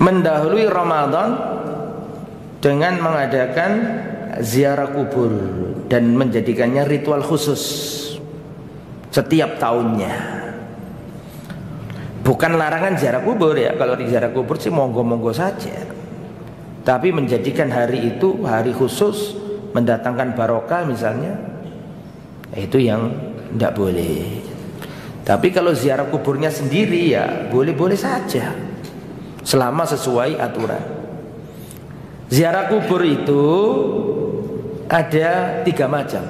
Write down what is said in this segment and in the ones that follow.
mendahului Ramadan dengan mengadakan ziarah kubur dan menjadikannya ritual khusus setiap tahunnya. Bukan larangan ziarah kubur ya, kalau di ziarah kubur sih monggo-monggo saja. Tapi menjadikan hari itu hari khusus mendatangkan barokah misalnya, itu yang tidak boleh. Tapi kalau ziarah kuburnya sendiri ya boleh-boleh saja, selama sesuai aturan. Ziarah kubur itu ada 3 macam.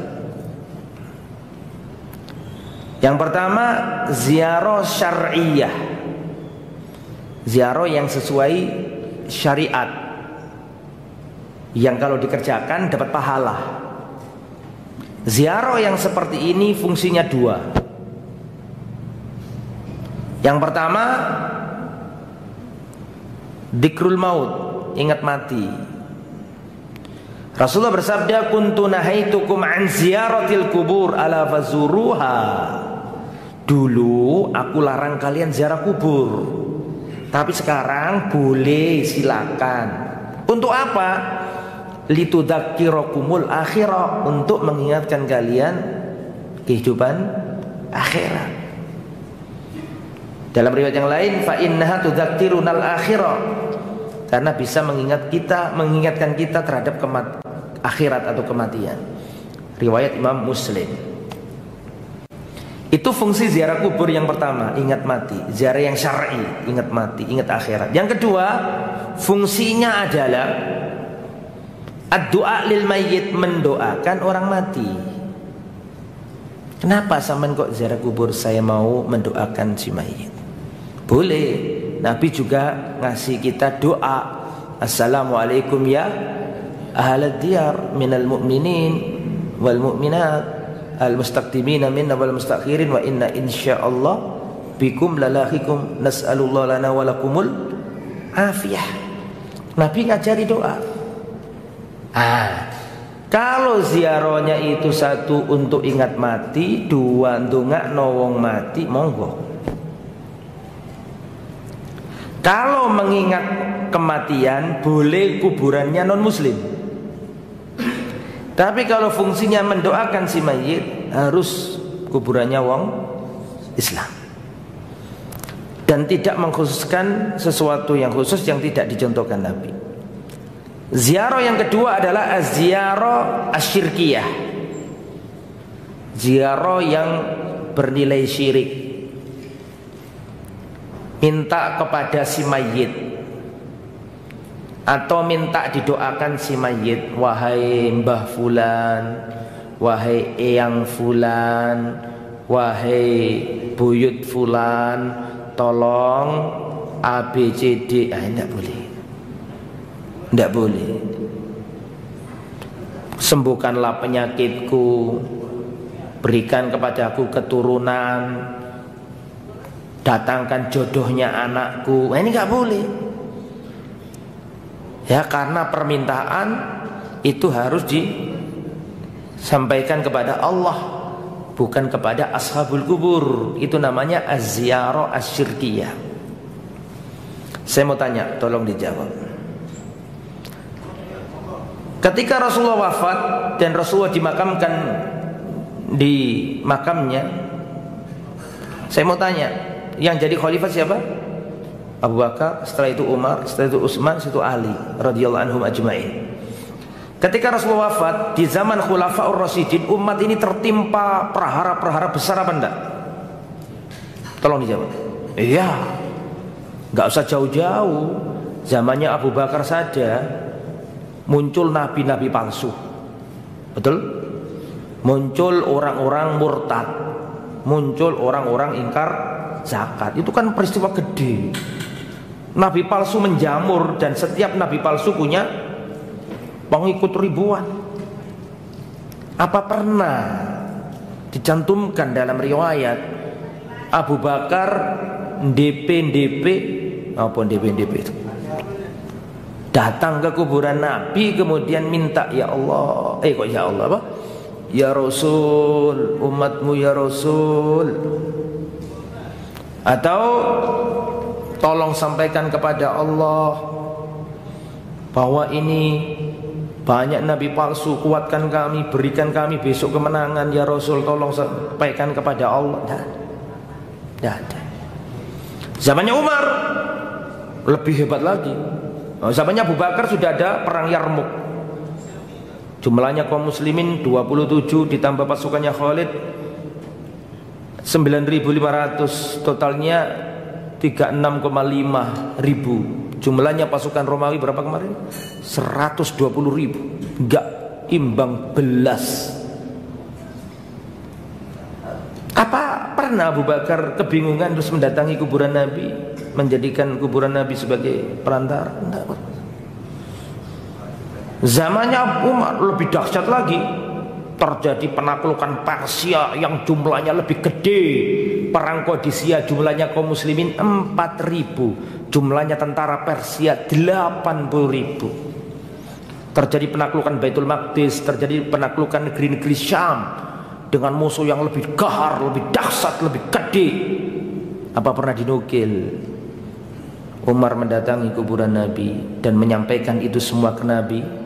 Yang pertama ziarah syar'iyah, ziarah yang sesuai syariat, yang kalau dikerjakan dapat pahala. Ziarah yang seperti ini fungsinya 2. Yang pertama dzikrul maut, ingat mati. Rasulullah bersabda, kuntu nahaitukum an ziyaratil kubur ala fazuruha. Dulu aku larang kalian ziarah kubur, tapi sekarang boleh, silakan. Untuk apa? Litudzakkirakumul akhirah, untuk mengingatkan kalian kehidupan akhirat. Dalam riwayat yang lain, fa innaha tudzakkirunal akhirah, karena bisa mengingatkan kita terhadap akhirat atau kematian. Riwayat Imam Muslim. Itu fungsi ziarah kubur yang pertama, ingat mati. Ziarah yang syar'i, ingat mati, ingat akhirat. Yang kedua, fungsinya adalah ad-du'a lil mayyit, mendoakan orang mati. Kenapa sampean kok ziarah kubur? Saya mau mendoakan si mayit. Boleh. Nabi juga ngasih kita doa, assalamualaikum ya ahlad diyar minal mu'minin wal mu'minat al-mustaqdimina minna wal mustakhirin wa inna insyaallah bikum lalahikum nas'alullah lana walakumul afiyah. Nabi ngajari doa. Kalau ziarahnya itu 1 untuk ingat mati, 2 ndongakno wong mati, monggo. Kalau mengingat kematian, boleh kuburannya non muslim. Tapi kalau fungsinya mendoakan si mayit, harus kuburannya wong Islam. Dan tidak mengkhususkan sesuatu yang khusus yang tidak dicontohkan Nabi. Ziarah yang kedua adalah ziarah asyirkiyah, ziarah yang bernilai syirik. Minta kepada si mayit atau minta didoakan si mayit, wahai mbah fulan, wahai eyang fulan, wahai buyut fulan, tolong ABCD. Tidak boleh, tidak boleh. Sembuhkanlah penyakitku, berikan kepadaku keturunan, datangkan jodohnya anakku. Ini nggak boleh. Ya, karena permintaan itu harus disampaikan kepada Allah, bukan kepada ashabul kubur. Itu namanya az-ziyarah asyirkiyah. Saya mau tanya, tolong dijawab. Ketika Rasulullah wafat dan Rasulullah dimakamkan di makamnya, saya mau tanya, yang jadi khalifah siapa? Abu Bakar, setelah itu Umar, setelah itu Utsman, setelah itu Ali radhiyallahu anhum ajma'in. Ketika Rasulullah wafat di zaman Khulafaur Rasyidin, umat ini tertimpa perhara-perhara besar apa enggak? Tolong dijawab. Iya. Enggak usah jauh-jauh. Zamannya Abu Bakar saja muncul nabi-nabi palsu. Betul? Muncul orang-orang murtad, muncul orang-orang ingkar zakat. Itu kan peristiwa gede. Nabi palsu menjamur, dan setiap nabi palsu punya pengikut ribuan. Apa pernah dicantumkan dalam riwayat Abu Bakar DP maupun DP itu datang ke kuburan Nabi kemudian minta, ya Allah, kok ya Allah apa? Ya Rasul, umatmu ya Rasul. Atau tolong sampaikan kepada Allah bahwa ini banyak nabi palsu, kuatkan kami, berikan kami besok kemenangan ya Rasul, tolong sampaikan kepada Allah. Tidak ada. Zamannya Umar lebih hebat lagi. Zamannya Abu Bakar sudah ada perang Yarmuk. Jumlahnya kaum muslimin 27 ditambah pasukannya Khalid 9.500, totalnya 36,5 ribu. Jumlahnya pasukan Romawi berapa kemarin? 120.000. Enggak imbang belas. Apa pernah Abu Bakar kebingungan terus mendatangi kuburan Nabi, menjadikan kuburan Nabi sebagai perantara? Enggak. Zamannya Umar lebih dahsyat lagi. Terjadi penaklukan Persia yang jumlahnya lebih gede. Perang Qadisiyah jumlahnya kaum muslimin 4.000. Jumlahnya tentara Persia 80.000. Terjadi penaklukan Baitul Maqdis, terjadi penaklukan negeri-negeri Syam dengan musuh yang lebih gahar, lebih dahsyat, lebih gede. Apa pernah dinukil Umar mendatangi kuburan Nabi dan menyampaikan itu semua ke Nabi?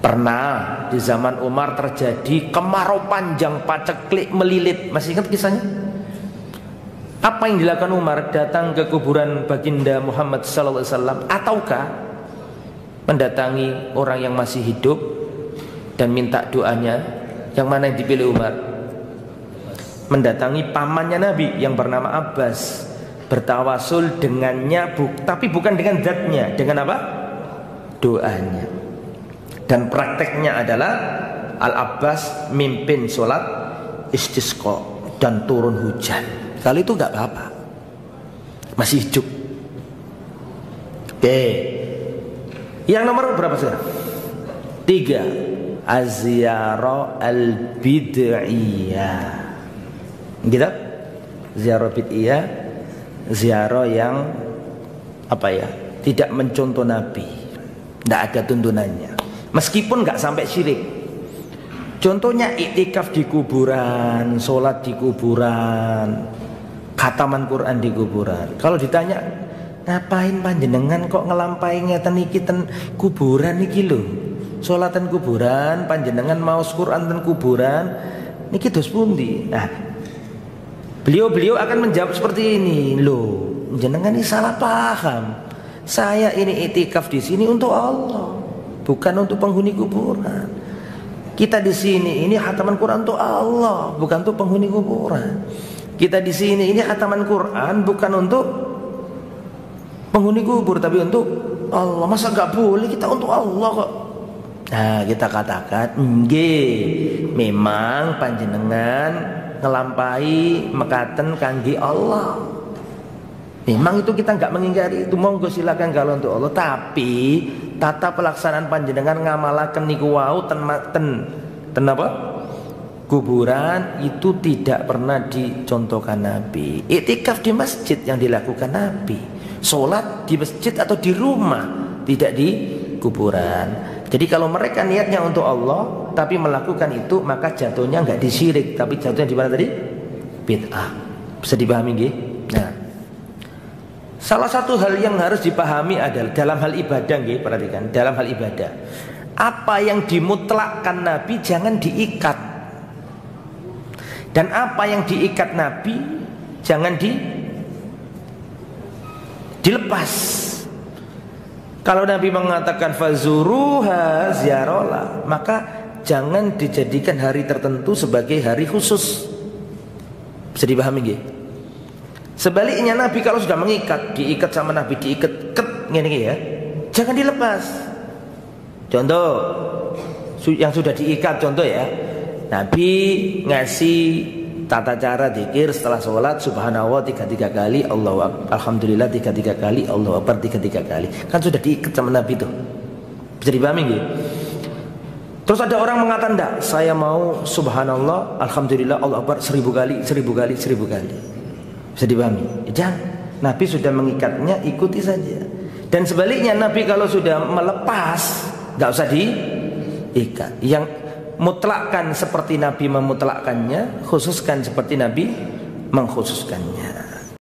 Pernah di zaman Umar terjadi kemarau panjang, paceklik, melilit. Masih ingat kisahnya? Apa yang dilakukan Umar? Datang ke kuburan baginda Muhammad SAW, ataukah mendatangi orang yang masih hidup dan minta doanya? Yang mana yang dipilih Umar? Mendatangi pamannya Nabi yang bernama Abbas, bertawasul dengannya, tapi bukan dengan zatnya. Dengan apa? Doanya. Dan prakteknya adalah Al-Abbas mimpin sholat istisqa dan turun hujan. Kali itu gak apa-apa, masih hidup. Oke. Yang nomor berapa sih? 3. Az-ziyarah al-bid'iyah. Gitu? Ziarah bid'iyah, ziarah yang apa ya? Tidak mencontoh Nabi, tidak ada tuntunannya. Meskipun nggak sampai syirik. Contohnya iktikaf di kuburan, sholat di kuburan, khataman Quran di kuburan. Kalau ditanya, ngapain panjenengan kok ngelampai ngeten iki ten kuburan niki lho? Sholatan kuburan, panjenengan maos Quran ten kuburan, niki dos pundi? Nah, beliau akan menjawab seperti ini, loh, jenengan ini salah paham. Saya ini iktikaf di sini untuk Allah, bukan untuk penghuni kuburan. Kita di sini ini khataman Quran untuk Allah, bukan untuk penghuni kuburan. Kita di sini ini khataman Quran bukan untuk penghuni kubur, tapi untuk Allah. Masa nggak boleh kita untuk Allah kok? Nah, kita katakan, nggih, memang panjenengan ngelampai mekaten kangge Allah. Memang itu kita nggak mengingkari itu, monggo silakan kalau untuk Allah. Tapi tata pelaksanaan panjenengan ngamalaken niku wau ten apa? Kuburan itu tidak pernah dicontohkan Nabi. Iktikaf di masjid yang dilakukan Nabi. Sholat di masjid atau di rumah, tidak di kuburan. Jadi kalau mereka niatnya untuk Allah tapi melakukan itu, maka jatuhnya nggak disyirik, tapi jatuhnya di mana tadi? Bid'ah. Bisa dipahami nggih? Nah, salah satu hal yang harus dipahami adalah dalam hal ibadah, nggih, perhatikan, dalam hal ibadah, apa yang dimutlakkan Nabi jangan diikat, dan apa yang diikat Nabi jangan dilepas. Kalau Nabi mengatakan fazuruha, ziarahlah, maka jangan dijadikan hari tertentu sebagai hari khusus. Bisa dipahami nggih? Sebaliknya Nabi kalau sudah mengikat, diikat sama Nabi, diikat ngene ya, jangan dilepas. Contoh yang sudah diikat, contoh ya, Nabi ngasih tata cara zikir setelah sholat, subhanallah 33 kali, Allahu akbar, alhamdulillah 33 kali, Allahu akbar 33 kali. Kan sudah diikat sama Nabi tuh. Bisa dipahami nggih? Terus ada orang mengatakan, enggak, saya mau subhanallah, alhamdulillah, Allahu akbar 1000 kali, 1000 kali, 1000 kali. Bisa dipahami? Jangan. Nabi sudah mengikatnya, ikuti saja. Dan sebaliknya Nabi kalau sudah melepas, nggak usah diikat. Yang mutlakkan seperti Nabi memutlakkannya, khususkan seperti Nabi mengkhususkannya.